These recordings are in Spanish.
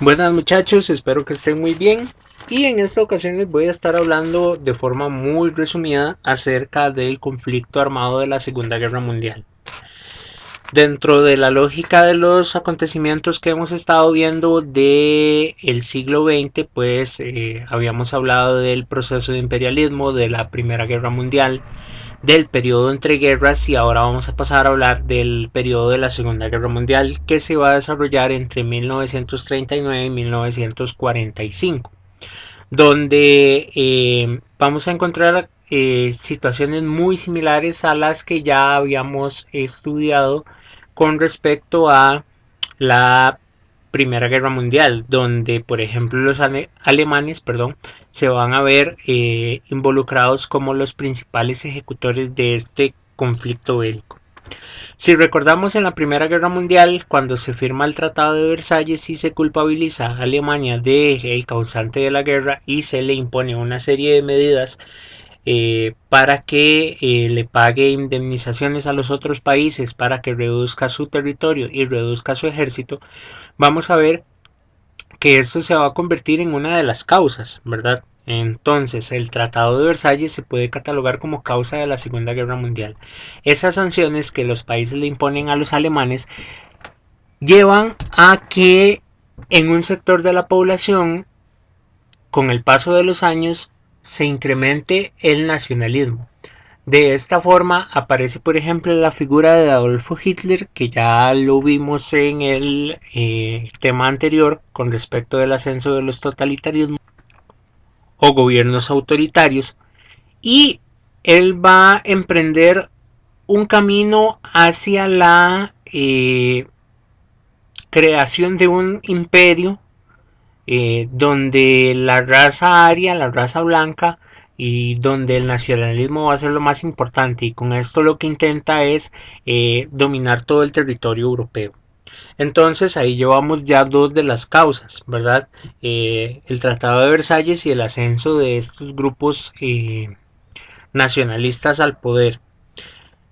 Buenas muchachos, espero que estén muy bien y en esta ocasión les voy a estar hablando de forma muy resumida acerca del conflicto armado de la Segunda Guerra Mundial. Dentro de la lógica de los acontecimientos que hemos estado viendo del siglo XX, pues habíamos hablado del proceso de imperialismo, de la Primera Guerra Mundial, del periodo entre guerras y ahora vamos a pasar a hablar del periodo de la Segunda Guerra Mundial que se va a desarrollar entre 1939 y 1945, donde vamos a encontrar situaciones muy similares a las que ya habíamos estudiado con respecto a la Primera Guerra Mundial, donde por ejemplo los alemanes se van a ver involucrados como los principales ejecutores de este conflicto bélico. Si recordamos en la Primera Guerra Mundial, cuando se firma el Tratado de Versalles y se culpabiliza a Alemania de el causante de la guerra y se le impone una serie de medidas para que le pague indemnizaciones a los otros países para que reduzca su territorio y reduzca su ejército, vamos a ver que esto se va a convertir en una de las causas, ¿verdad? Entonces, el Tratado de Versalles se puede catalogar como causa de la Segunda Guerra Mundial. Esas sanciones que los países le imponen a los alemanes llevan a que en un sector de la población, con el paso de los años, se incremente el nacionalismo. De esta forma aparece, por ejemplo, la figura de Adolfo Hitler, que ya lo vimos en el tema anterior con respecto del ascenso de los totalitarismos o gobiernos autoritarios, y él va a emprender un camino hacia la creación de un imperio donde la raza aria, la raza blanca, y donde el nacionalismo va a ser lo más importante, y con esto lo que intenta es dominar todo el territorio europeo. Entonces ahí llevamos ya dos de las causas, ¿verdad? El Tratado de Versalles y el ascenso de estos grupos nacionalistas al poder.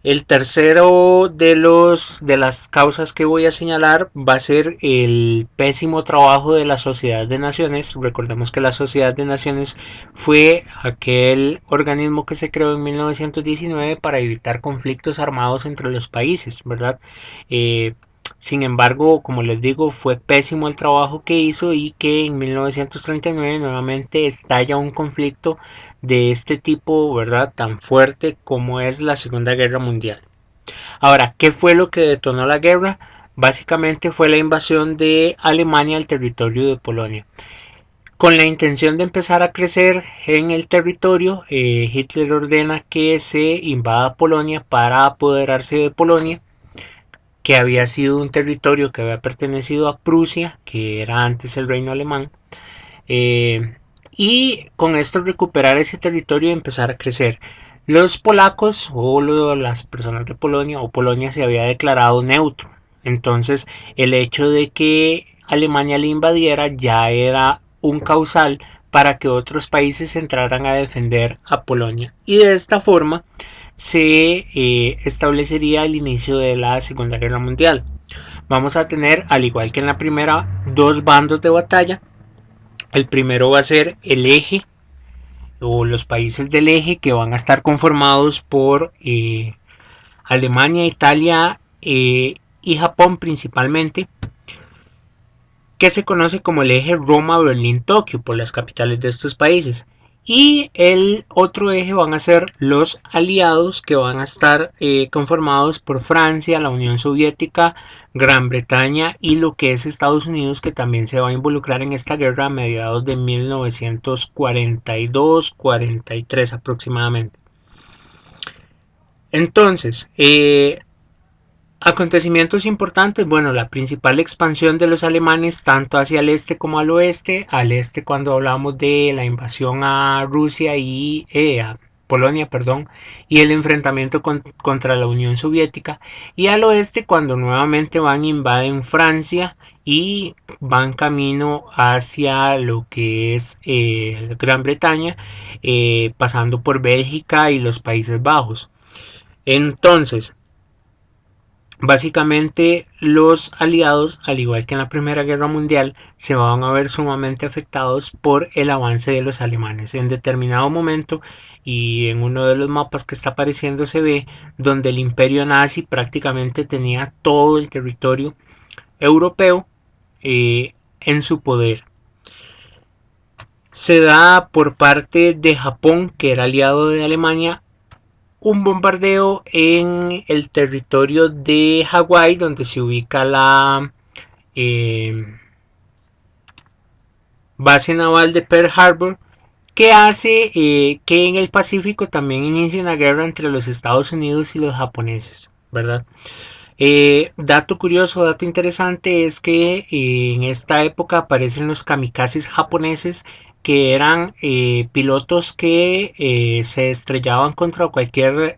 El tercero de las causas que voy a señalar va a ser el pésimo trabajo de la Sociedad de Naciones. Recordemos que la Sociedad de Naciones fue aquel organismo que se creó en 1919 para evitar conflictos armados entre los países, ¿verdad? Sin embargo, como les digo, fue pésimo el trabajo que hizo y que en 1939 nuevamente estalla un conflicto de este tipo, ¿verdad? Tan fuerte como es la Segunda Guerra Mundial. Ahora, ¿qué fue lo que detonó la guerra? Básicamente fue la invasión de Alemania al territorio de Polonia. Con la intención de empezar a crecer en el territorio, Hitler ordena que se invada Polonia para apoderarse de Polonia, que había sido un territorio que había pertenecido a Prusia, que era antes el reino alemán, y con esto recuperar ese territorio y empezar a crecer. Los polacos o las personas de Polonia o Polonia se había declarado neutro, entonces el hecho de que Alemania le invadiera ya era un causal para que otros países entraran a defender a Polonia, y de esta forma se establecería el inicio de la Segunda Guerra Mundial. Vamos a tener, al igual que en la primera, dos bandos de batalla. El primero va a ser el eje o los países del eje, que van a estar conformados por Alemania, Italia y Japón principalmente, que se conoce como el eje Roma, Berlín, Tokio, por las capitales de estos países. Y el otro eje van a ser los aliados, que van a estar conformados por Francia, la Unión Soviética, Gran Bretaña y lo que es Estados Unidos, que también se va a involucrar en esta guerra a mediados de 1942-43 aproximadamente. Entonces, acontecimientos importantes, bueno, la principal expansión de los alemanes tanto hacia el este como al este cuando hablamos de la invasión a Rusia y a Polonia, perdón, y el enfrentamiento contra la Unión Soviética, y al oeste cuando nuevamente van e invaden Francia y van camino hacia lo que es Gran Bretaña, pasando por Bélgica y los Países Bajos. Entonces, Básicamente los aliados, al igual que en la Primera Guerra Mundial, se van a ver sumamente afectados por el avance de los alemanes. En determinado momento, y en uno de los mapas que está apareciendo se ve donde el imperio nazi prácticamente tenía todo el territorio europeo en su poder. Se da por parte de Japón, que era aliado de Alemania, un bombardeo en el territorio de Hawái, donde se ubica la base naval de Pearl Harbor, que hace que en el Pacífico también inicie una guerra entre los Estados Unidos y los japoneses, ¿verdad? Dato curioso, dato interesante es que en esta época aparecen los kamikazes japoneses, que eran pilotos que se estrellaban contra cualquier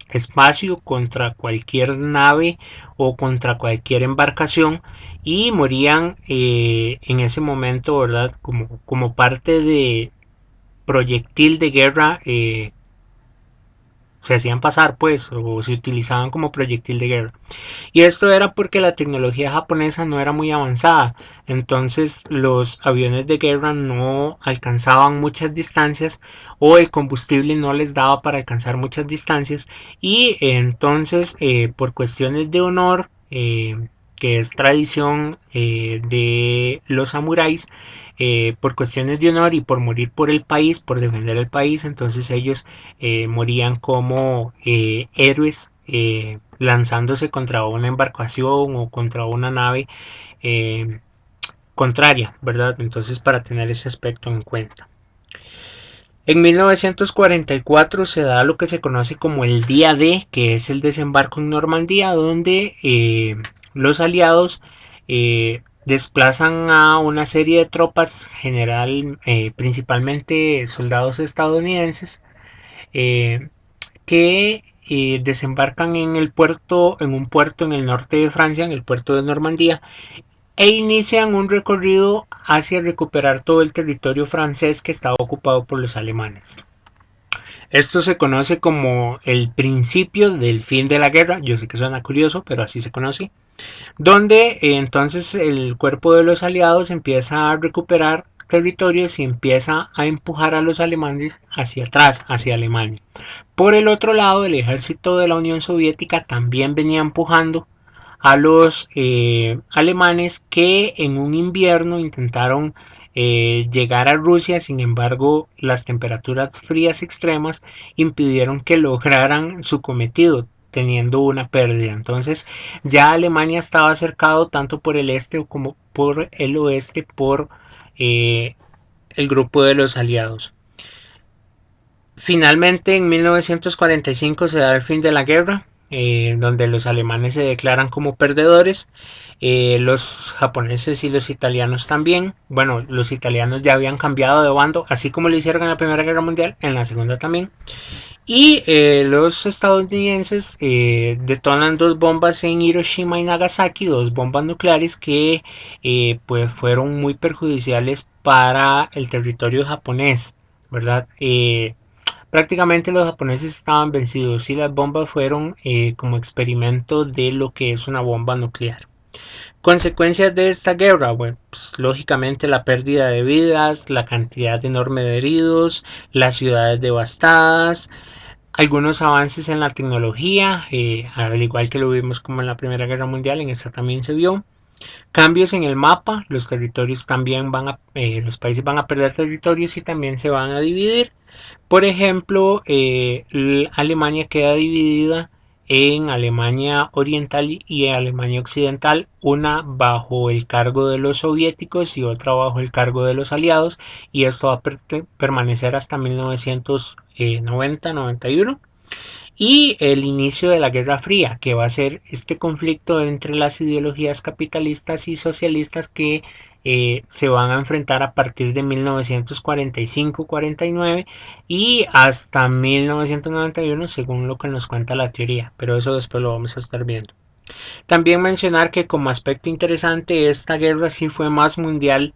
espacio, contra cualquier nave o contra cualquier embarcación, y morían en ese momento, ¿verdad? Como parte de proyectil de guerra, se hacían pasar pues, o se utilizaban como proyectil de guerra. Y esto era porque la tecnología japonesa no era muy avanzada, entonces los aviones de guerra no alcanzaban muchas distancias, o el combustible no les daba para alcanzar muchas distancias, y entonces por cuestiones de honor, que es tradición de los samuráis, por cuestiones de honor y por morir por el país, por defender el país, entonces ellos morían como héroes, lanzándose contra una embarcación o contra una nave eh, contraria, ¿verdad? Entonces, para tener ese aspecto en cuenta. En 1944 se da lo que se conoce como el Día D, que es el desembarco en Normandía, donde los aliados desplazan a una serie de tropas, principalmente soldados estadounidenses, eh, que desembarcan en un puerto en el norte de Francia, en el puerto de Normandía, e inician un recorrido hacia recuperar todo el territorio francés que estaba ocupado por los alemanes. Esto se conoce como el principio del fin de la guerra. Yo sé que suena curioso, pero así se conoce. Donde entonces el cuerpo de los aliados empieza a recuperar territorios y empieza a empujar a los alemanes hacia atrás, hacia Alemania. Por el otro lado, el ejército de la Unión Soviética también venía empujando a los alemanes, que en un invierno intentaron llegar a Rusia. Sin embargo, las temperaturas frías extremas impidieron que lograran su cometido, teniendo una pérdida. Entonces ya Alemania estaba cercado tanto por el este como por el oeste por el grupo de los aliados. Finalmente, en 1945 se da el fin de la guerra, donde los alemanes se declaran como perdedores, los japoneses y los italianos también. Bueno, los italianos ya habían cambiado de bando, así como lo hicieron en la Primera Guerra Mundial, en la Segunda también. Y los estadounidenses detonan dos bombas en Hiroshima y Nagasaki, dos bombas nucleares que pues fueron muy perjudiciales para el territorio japonés, ¿verdad? Prácticamente los japoneses estaban vencidos y las bombas fueron como experimento de lo que es una bomba nuclear. Consecuencias de esta guerra, bueno, pues, lógicamente la pérdida de vidas, la cantidad enorme de heridos, las ciudades devastadas, algunos avances en la tecnología, al igual que lo vimos como en la Primera Guerra Mundial, en esta también se vio. Cambios en el mapa, los territorios también los países van a perder territorios y también se van a dividir. Por ejemplo, Alemania queda dividida en Alemania Oriental y Alemania Occidental, una bajo el cargo de los soviéticos y otra bajo el cargo de los aliados, y esto va a permanecer hasta 1990-91, y el inicio de la Guerra Fría, que va a ser este conflicto entre las ideologías capitalistas y socialistas que se van a enfrentar a partir de 1945-49 y hasta 1991, según lo que nos cuenta la teoría, pero eso después lo vamos a estar viendo. También mencionar que, como aspecto interesante, esta guerra sí fue más mundial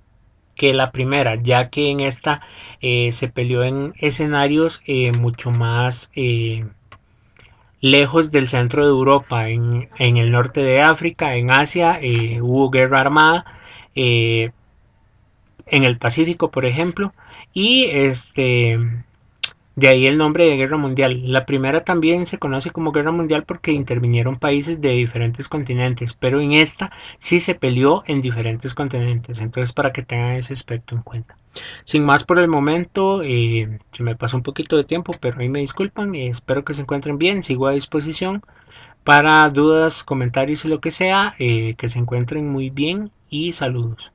que la primera, ya que en esta se peleó en escenarios mucho más lejos del centro de Europa, en el norte de África, en Asia, hubo guerra armada, eh, en el Pacífico, por ejemplo, y de ahí el nombre de Guerra Mundial. La primera también se conoce como Guerra Mundial porque intervinieron países de diferentes continentes, pero en esta sí se peleó en diferentes continentes. Entonces, para que tengan ese aspecto en cuenta. Sin más por el momento, se me pasó un poquito de tiempo, pero ahí me disculpan. Espero que se encuentren bien. Sigo a disposición para dudas, comentarios y lo que sea. Que se encuentren muy bien y saludos.